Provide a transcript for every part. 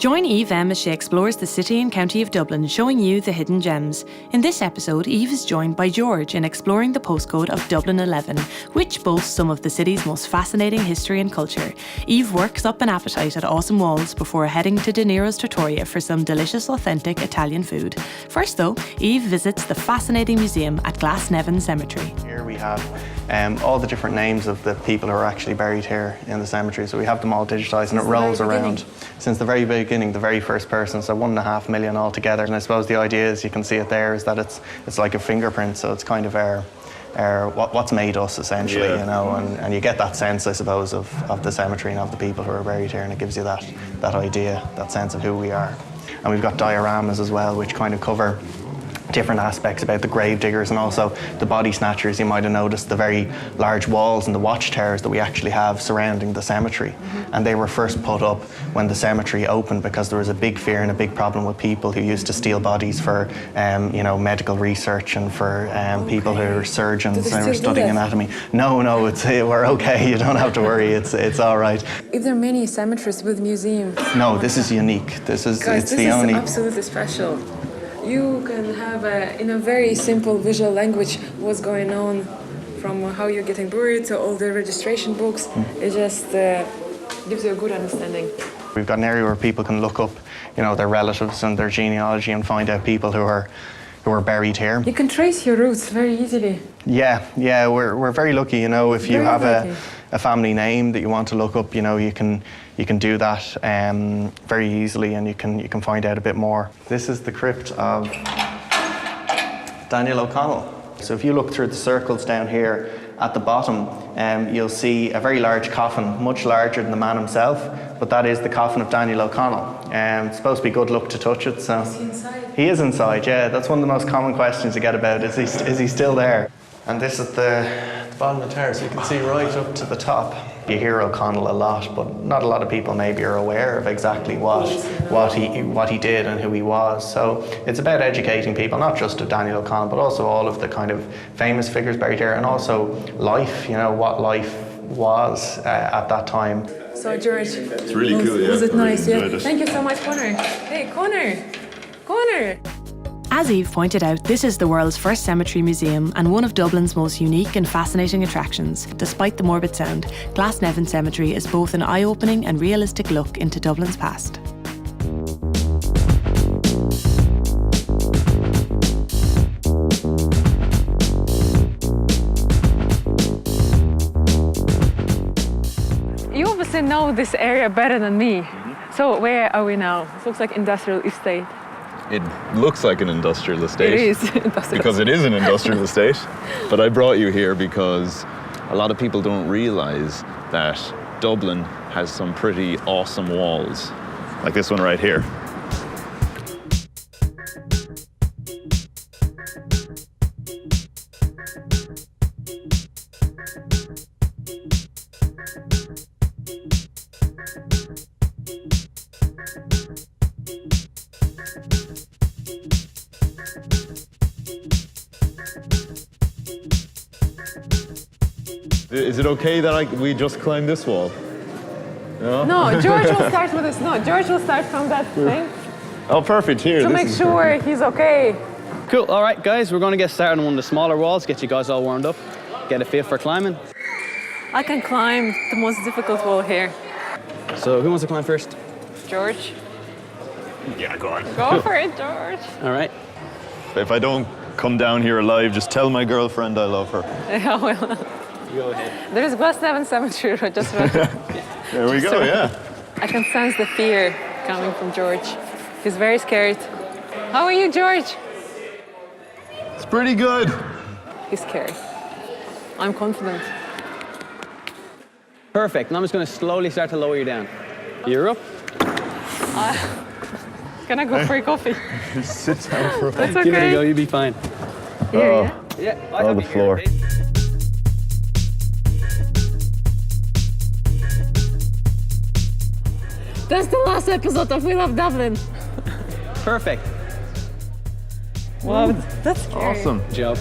Join Eve M as she explores the city and county of Dublin, showing you the hidden gems. In this episode, Eve is joined by George in exploring the postcode of Dublin 11, which boasts some of the city's most fascinating history and culture. Eve works up an appetite at Awesome Walls before heading to De Niro's Trattoria for some delicious, authentic Italian food. First though, Eve visits the fascinating museum at Glasnevin Cemetery. Here we have all the different names of the people who are actually buried here in the cemetery. So we have them all digitised and it rolls around. Since the very beginning, the very first person, so 1.5 million altogether. And I suppose the idea is, you can see it there, is that it's like a fingerprint, so it's kind of what's made us essentially, you know, and you get that sense, I suppose, of the cemetery and of the people who are buried here, and it gives you that idea, that sense of who we are. And we've got dioramas as well, which kind of cover different aspects about the grave diggers and also the body snatchers. You might have noticed the very large walls and the watchtowers that we actually have surrounding the cemetery. And they were first put up when the cemetery opened because there was a big fear and a big problem with people who used to steal bodies for you know, medical research and for people who are surgeons and were studying anatomy. No, we're okay. You don't have to worry. It's all right. If there are many cemeteries with museums. No, this is unique. This is the only. Absolutely special. You can have, in a very simple visual language, what's going on, from how you're getting buried to all the registration books. It just gives you a good understanding. We've got an area where people can look up, you know, their relatives and their genealogy and find out people who are buried here. You can trace your roots very easily. Yeah, we're very lucky, you know. If you have a family name that you want to look up, you know, you can do that very easily, and you can find out a bit more. This is the crypt of Daniel O'Connell. So if you look through the circles down here at the bottom, you'll see a very large coffin, much larger than the man himself, but that is the coffin of Daniel O'Connell. It's supposed to be good luck to touch it, so. Is he inside? He is inside, yeah. That's one of the most common questions you get about, is he still there? And this is the bottom of the tower, so you can see right up to the top. You hear O'Connell a lot, but not a lot of people maybe are aware of exactly what he did and who he was. So it's about educating people, not just of Daniel O'Connell, but also all of the kind of famous figures buried here, and also life, you know, what life was at that time. So George, it's really cool, yeah. Was it nice? Yeah. It. Thank you so much, Connor. Hey, Connor. As Eve pointed out, this is the world's first cemetery museum and one of Dublin's most unique and fascinating attractions. Despite the morbid sound, Glasnevin Cemetery is both an eye-opening and realistic look into Dublin's past. You obviously know this area better than me. So where are we now? It looks like industrial estate. It looks like an industrial estate. It is industrial. Because it is an industrial estate. But I brought you here because a lot of people don't realise that Dublin has some pretty awesome walls, like this one right here. Is it okay that we just climb this wall? No, George will start with this. No, George will start from that thing. Oh, perfect. Here. To make sure he's okay. Cool. All right, guys, we're going to get started on one of the smaller walls, get you guys all warmed up, get a feel for climbing. I can climb the most difficult wall here. So who wants to climb first? George. Yeah, go on. Go for it, George. All right. If I don't come down here alive, just tell my girlfriend I love her. Yeah, well. Go ahead. There's Glasnevin Cemetery just right. There we go, yeah. I can sense the fear coming from George. He's very scared. How are you, George? It's pretty good. He's scared. I'm confident. Perfect. Now I'm just going to slowly start to lower you down. You're up. Can I go for a coffee? Sit down for a That's Give it a okay. go, you'll be fine. Here, Yeah, the floor. That's the last episode of We Love Dublin. Perfect. Wow, that's scary. Awesome. Good job.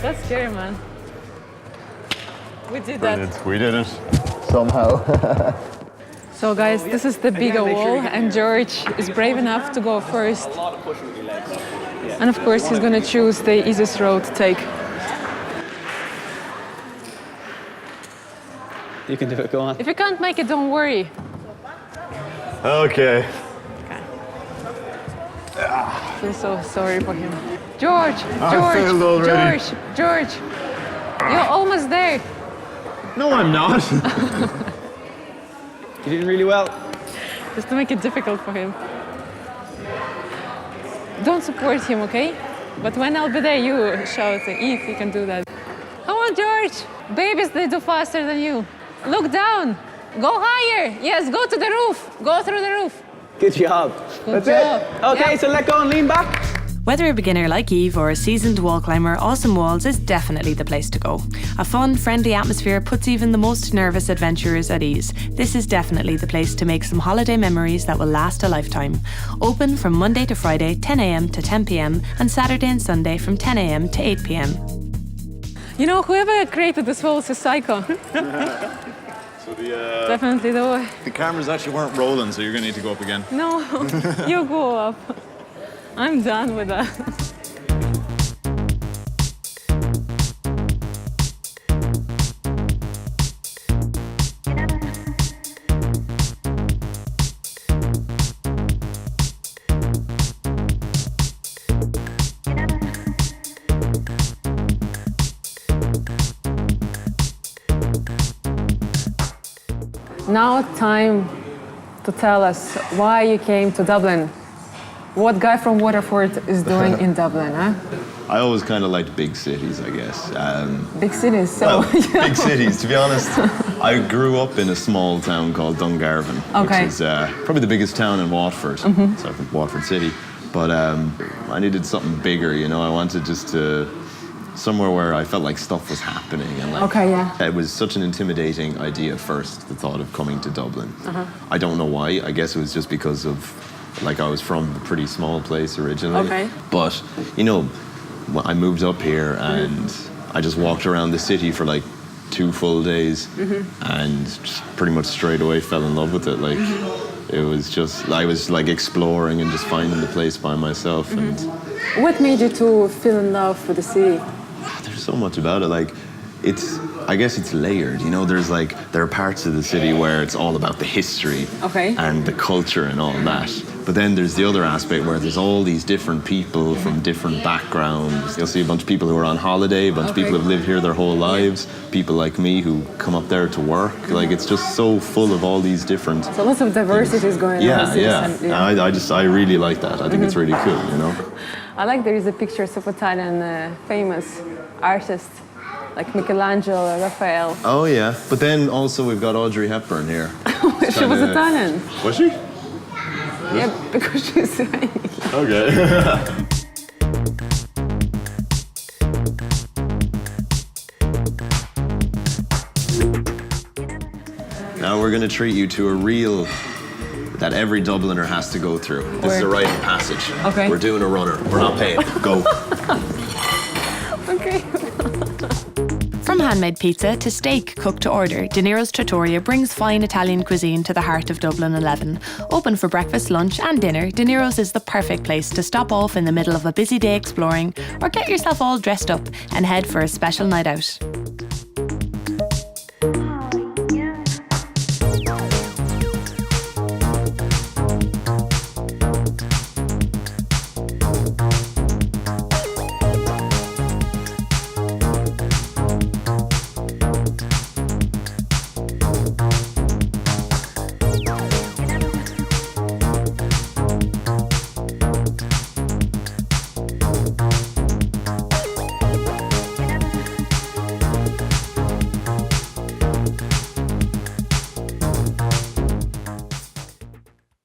That's scary, man. We did Brilliant. that. We did it. Somehow. So guys, this is the bigger wall and George is brave enough to go first. And of course he's gonna choose the easiest road to take. You can do it, go on. If you can't make it, don't worry. Okay. I feel so sorry for him. George, failed already. George, you're almost there. No, I'm not. You're doing really well. Just to make it difficult for him. Don't support him, okay? But when I'll be there, you shout if you can do that. Come on, George. Babies, they do faster than you. Look down. Go higher. Yes, go to the roof. Go through the roof. Good job. Good That's job. it. Okay, Yeah. so let go and lean back. Whether a beginner like Eve or a seasoned wall climber, Awesome Walls is definitely the place to go. A fun, friendly atmosphere puts even the most nervous adventurers at ease. This is definitely the place to make some holiday memories that will last a lifetime. Open from Monday to Friday, 10 a.m. to 10 p.m, and Saturday and Sunday from 10 a.m. to 8 p.m. You know, whoever created this wall is a psycho. So Definitely the the cameras actually weren't rolling, so you're gonna need to go up again. No, you go up. I'm done with that. Now time to tell us why you came to Dublin. What guy from Waterford is doing in Dublin, huh? I always kind of liked big cities, I guess. Big cities, so... Well, big cities, to be honest. I grew up in a small town called Dungarvan, Okay. which is probably the biggest town in Watford, so from Watford City. But I needed something bigger, you know. I wanted just to somewhere where I felt like stuff was happening, and like Okay, yeah. it was such an intimidating idea at first, the thought of coming to Dublin. I don't know why. I guess it was just because of like I was from a pretty small place originally. Okay. But you know, I moved up here and I just walked around the city for like 2 full days and just pretty much straight away fell in love with it. Like it was just, I was like exploring and just finding the place by myself. And What made you to fall in love with the city? there's so much about it. Like I guess it's layered, you know. There are parts of the city where it's all about the history Okay. and the culture and all that. But then there's the other aspect where there's all these different people from different backgrounds. You'll see a bunch of people who are on holiday, a bunch of people who have lived here their whole lives, people like me who come up there to work. Like it's just so full of all these different... So lots of diversity is going on. Yeah. I really like that. I think it's really cool, you know. I like there is a picture of Italian famous artists like Michelangelo, Raphael. Oh yeah, but then also we've got Audrey Hepburn here. She was Italian. Was she? Yeah, because she's... Okay. Now we're going to treat you to a reel that every Dubliner has to go through. This is a rite of passage. Okay. We're doing a runner. We're not paying. Go. Okay. From handmade pizza to steak cooked to order, De Niro's Trattoria brings fine Italian cuisine to the heart of Dublin 11. Open for breakfast, lunch and dinner, De Niro's is the perfect place to stop off in the middle of a busy day exploring or get yourself all dressed up and head for a special night out.